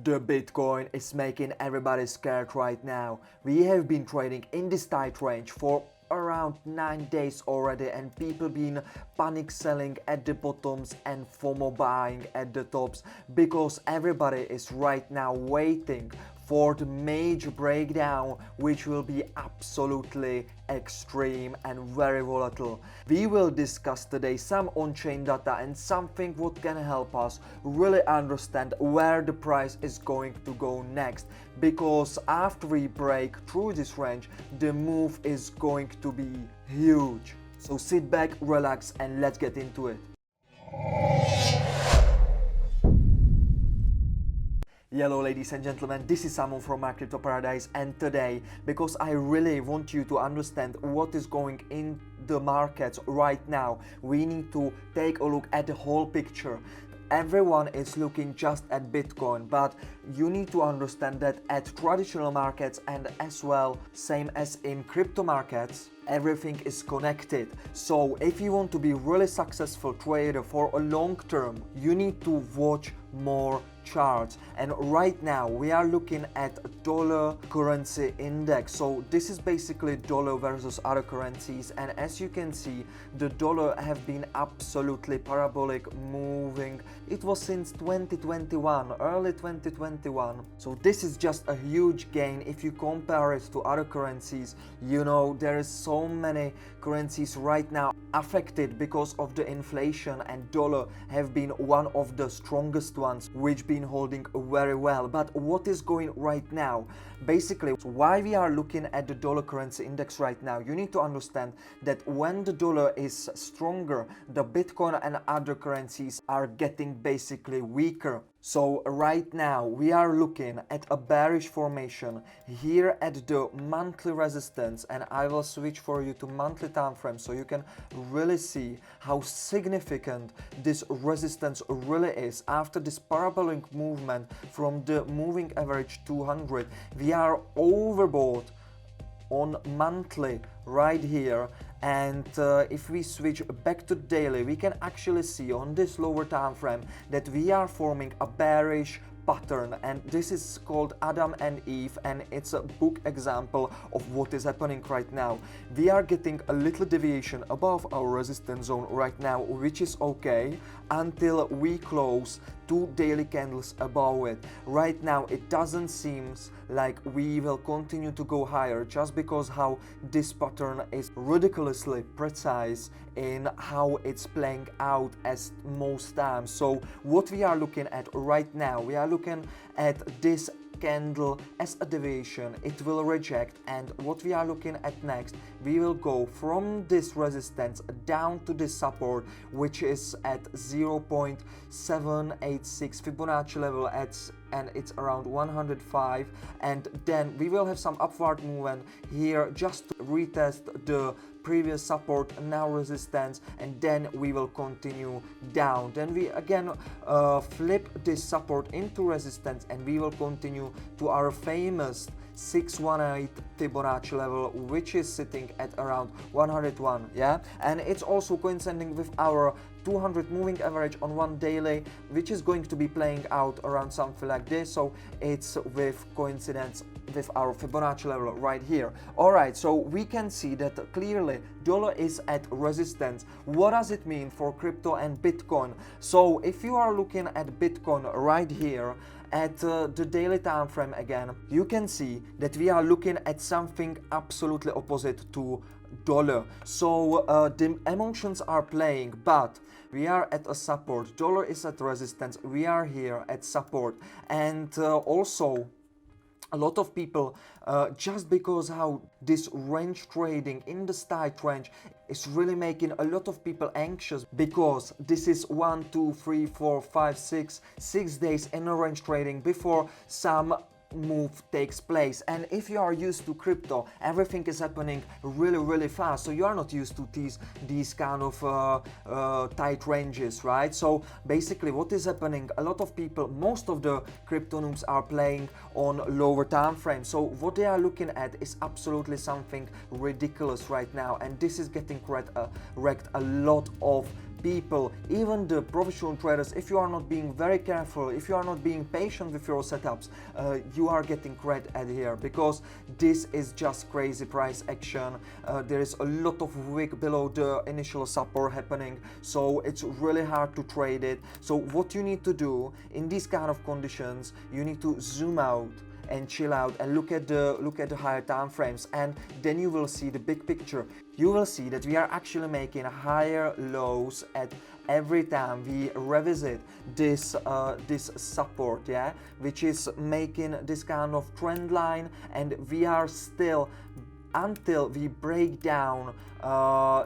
The Bitcoin is making everybody scared right now. We have been trading in this tight range for around 9 days already, and people been panic selling at the bottoms and FOMO buying at the tops because everybody is right now waiting for the major breakdown, which will be absolutely extreme and very volatile. We will discuss today some on-chain data and something what can help us really understand where the price is going to go next, because after we break through this range, the move is going to be huge. So sit back, relax, and let's get into it. Hello ladies and gentlemen, this is Simon from My Crypto Paradise, and today, because I really want you to understand what is going in the markets right now, we need to take a look at the whole picture. Everyone is looking just at Bitcoin, but you need to understand that at traditional markets and as well, same as in crypto markets, everything is connected. So if you want to be really successful trader for a long term, you need to watch more charts. And right now we are looking at dollar currency index. So this is basically dollar versus other currencies, and as you can see, the dollar have been absolutely parabolic moving. It was since 2021, early 2021. So this is just a huge gain if you compare it to other currencies. You know, there is so many currencies right now affected because of the inflation, and dollar have been one of the strongest ones which been holding very well. But what is going right now, basically why we are looking at the dollar currency index right now, you need to understand that when the dollar is stronger, the Bitcoin and other currencies are getting basically weaker. So right now we are looking at a bearish formation here at the monthly resistance, and I will switch for you to monthly time frame so you can really see how significant this resistance really is. After this parabolic movement from the moving average 200, we are overbought on monthly right here. And if we switch back to daily, we can actually see on this lower time frame that we are forming a bearish pattern, and this is called Adam and Eve, and it's a book example of what is happening right now. We are getting a little deviation above our resistance zone right now, which is okay until we close 2 daily candles above it. Right now it doesn't seem like we will continue to go higher, just because how this pattern is ridiculously precise in how it's playing out as most times. So what we are looking at right now, we are looking at this candle as a deviation. It will reject, and what we are looking at next, we will go from this resistance down to this support, which is at 0.786 Fibonacci level and it's around 105, and then we will have some upward movement here just to retest the previous support, now resistance, and then we will continue down. Then we again flip this support into resistance, and we will continue to our famous 618 Fibonacci level, which is sitting at around 101. Yeah, and it's also coinciding with our 200 moving average on one daily, which is going to be playing out around something like this. So it's with coincidence with our Fibonacci level right here. All right, so we can see that clearly dollar is at resistance. What does it mean for crypto and Bitcoin? So if you are looking at Bitcoin right here at the daily time frame again, you can see that we are looking at something absolutely opposite to dollar. So the emotions are playing, but we are at a support. Dollar is at resistance, we are here at support. And also a lot of people, just because how this range trading in the tight range is really making a lot of people anxious, because this is 1, 2, 3, 4, 5, 6 days in a range trading before some move takes place. And if you are used to crypto, everything is happening really fast, so you are not used to these kind of tight ranges, right? So basically what is happening, a lot of people, most of the crypto noobs are playing on lower time frame, so what they are looking at is absolutely something ridiculous right now, and this is getting wrecked a lot of people, even the professional traders, if you are not being very careful, if you are not being patient with your setups, you are getting red at here, because this is just crazy price action. There is a lot of wick below the initial support happening, so it's really hard to trade it. So what you need to do in these kind of conditions, you need to zoom out and chill out and look at the higher time frames, and then you will see the big picture. You will see that we are actually making higher lows at every time we revisit this this support, yeah, which is making this kind of trend line, and we are still, until we break down,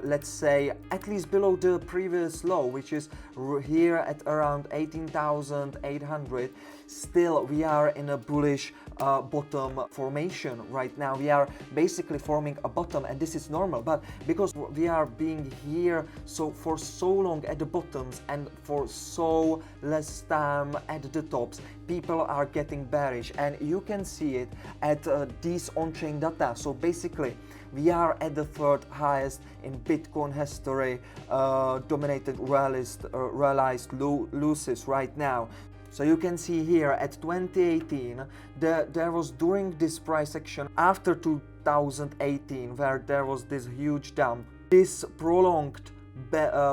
let's say at least below the previous low, which is here at around 18,800, still we are in a bullish bottom formation right now. We are basically forming a bottom, and this is normal, but because we are being here for so long at the bottoms and for so less time at the tops, people are getting bearish, and you can see it at these on-chain data. So basically we are at the third highest in Bitcoin history, dominated realized losses right now. So you can see here at 2018, there was, during this price action after 2018, where there was this huge dump, this prolonged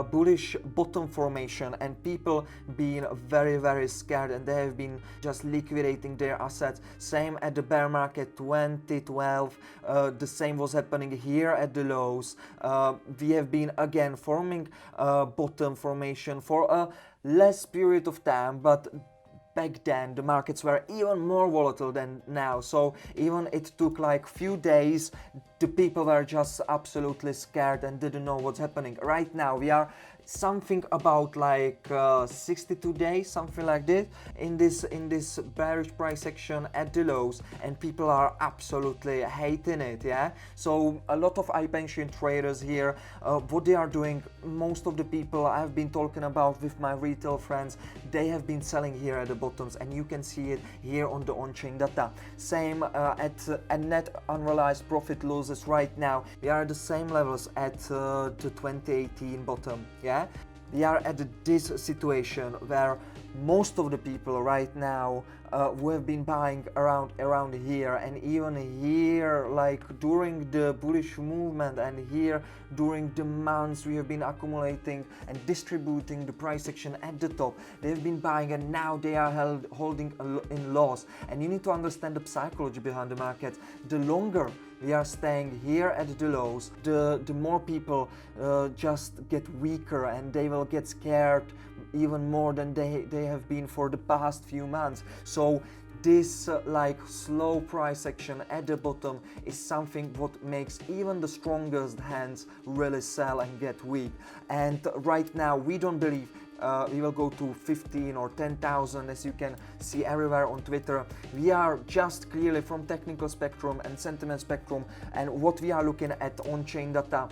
bullish bottom formation, and people being very scared, and they have been just liquidating their assets. Same at the bear market 2012, the same was happening here at the lows. We have been again forming bottom formation for a less period of time, but back then the markets were even more volatile than now, so even it took like few days, the people were just absolutely scared and didn't know what's happening. Right now we are something about like 62 days, something like this, in this bearish price action at the lows, and people are absolutely hating it, yeah. So a lot of high pension traders here, what they are doing, most of the people I've been talking about with my retail friends, they have been selling here at the bottoms, and you can see it here on the on-chain data. Same at net unrealized profit losses right now. We are at the same levels at the 2018 bottom, yeah. We are at this situation where most of the people right now who have been buying around here, and even here, like during the bullish movement, and here during the months we have been accumulating and distributing the price action at the top, they have been buying, and now they are holding in loss. And you need to understand the psychology behind the market. The longer we are staying here at the lows, the more people just get weaker, and they will get scared even more than they have been for the past few months. So this like slow price action at the bottom is something what makes even the strongest hands really sell and get weak. And right now we don't believe we will go to 15 or 10,000, as you can see everywhere on Twitter. We are just clearly from technical spectrum and sentiment spectrum, and what we are looking at on-chain data.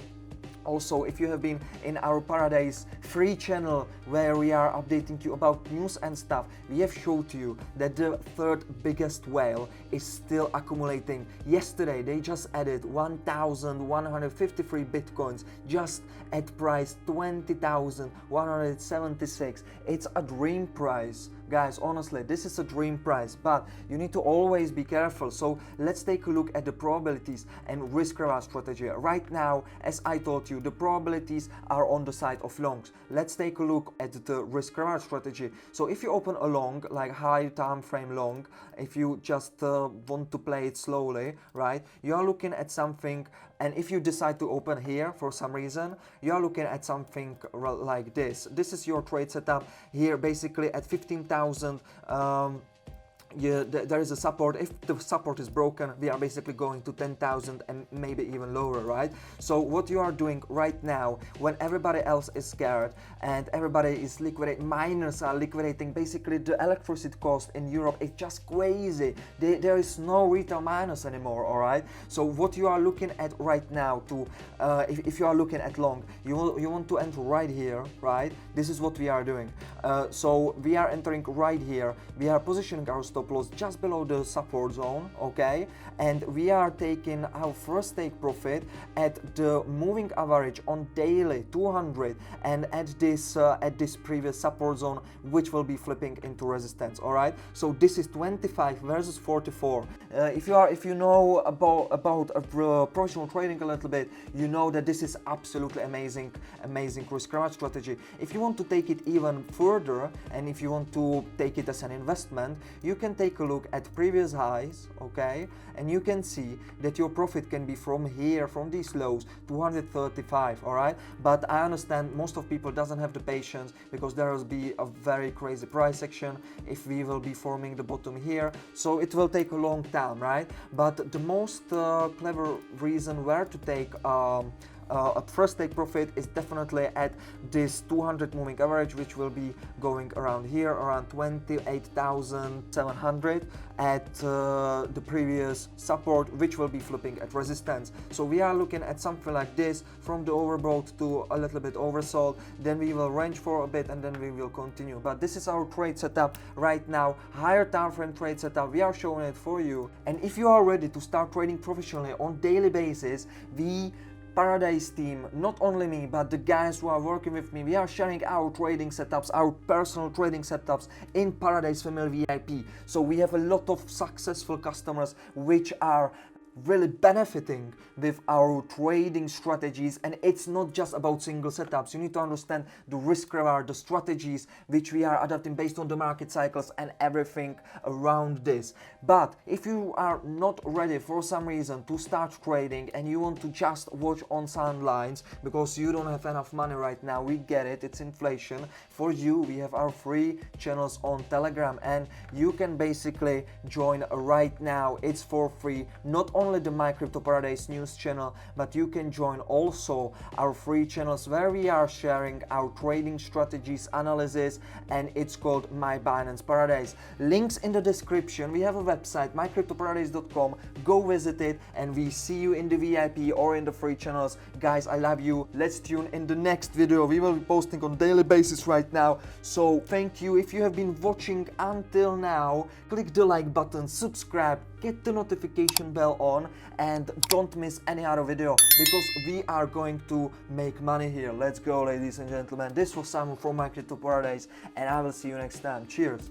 Also, if you have been in our Paradise free channel, where we are updating you about news and stuff, we have showed you that the third biggest whale is still accumulating. Yesterday they just added 1,153 bitcoins just at price 20,176. It's a dream price. Guys, honestly, this is a dream price, but you need to always be careful. So let's take a look at the probabilities and risk reward strategy. Right now, as I told you, the probabilities are on the side of longs. Let's take a look at the risk reward strategy. So if you open a long, like high time frame long, if you just want to play it slowly, right, you are looking at something. And if you decide to open here for some reason, you are looking at something like this. This is your trade setup here, basically at 15,000. There is a support. If the support is broken, we are basically going to 10,000 and maybe even lower, right? So what you are doing right now, when everybody else is scared and everybody is liquidating, miners are liquidating, basically the electricity cost in Europe is just crazy. There is no retail miners anymore, all right? So what you are looking at right now, if you are looking at long, you want to enter right here, right? This is what we are doing. So we are entering right here. We are positioning our stop stop loss just below the support zone, okay, and we are taking our first take profit at the moving average on daily 200 and at this previous support zone, which will be flipping into resistance. All right, so this is 25 versus 44. If you know about professional trading a little bit, you know that this is absolutely amazing risk reward strategy. If you want to take it even further, and if you want to take it as an investment, you can take a look at previous highs, okay, and you can see that your profit can be from here, from these lows, 235. All right, but I understand most of people doesn't have the patience, because there will be a very crazy price action if we will be forming the bottom here, so it will take a long time, right? But the most clever reason where to take a first take profit is definitely at this 200 moving average, which will be going around here, around 28,700 at the previous support, which will be flipping at resistance. So we are looking at something like this, from the overbought to a little bit oversold, then we will range for a bit and then we will continue. But this is our trade setup right now, higher time frame trade setup. We are showing it for you, and if you are ready to start trading professionally on daily basis, we Paradise team, not only me, but the guys who are working with me, we are sharing our trading setups, our personal trading setups in Paradise Family VIP. So we have a lot of successful customers which are really benefiting with our trading strategies, and it's not just about single setups. You need to understand the risk reward, the strategies which we are adapting based on the market cycles and everything around this. But if you are not ready for some reason to start trading and you want to just watch on sidelines because you don't have enough money right now, we get it, it's inflation. For you, we have our free channels on Telegram, and you can basically join right now. It's for free. Not only the My Crypto Paradise news channel, but you can join also our free channels where we are sharing our trading strategies, analysis, and it's called My Binance Paradise. Links in the description. We have a website, mycryptoparadise.com. Go visit it, and we see you in the VIP or in the free channels. Guys, I love you. Let's tune in the next video. We will be posting on daily basis right now. So thank you. If you have been watching until now, click the like button, subscribe, get the notification bell on, and don't miss any other video, because we are going to make money here. Let's go, ladies and gentlemen. This was Simon from My Crypto Paradise, and I will see you next time. Cheers.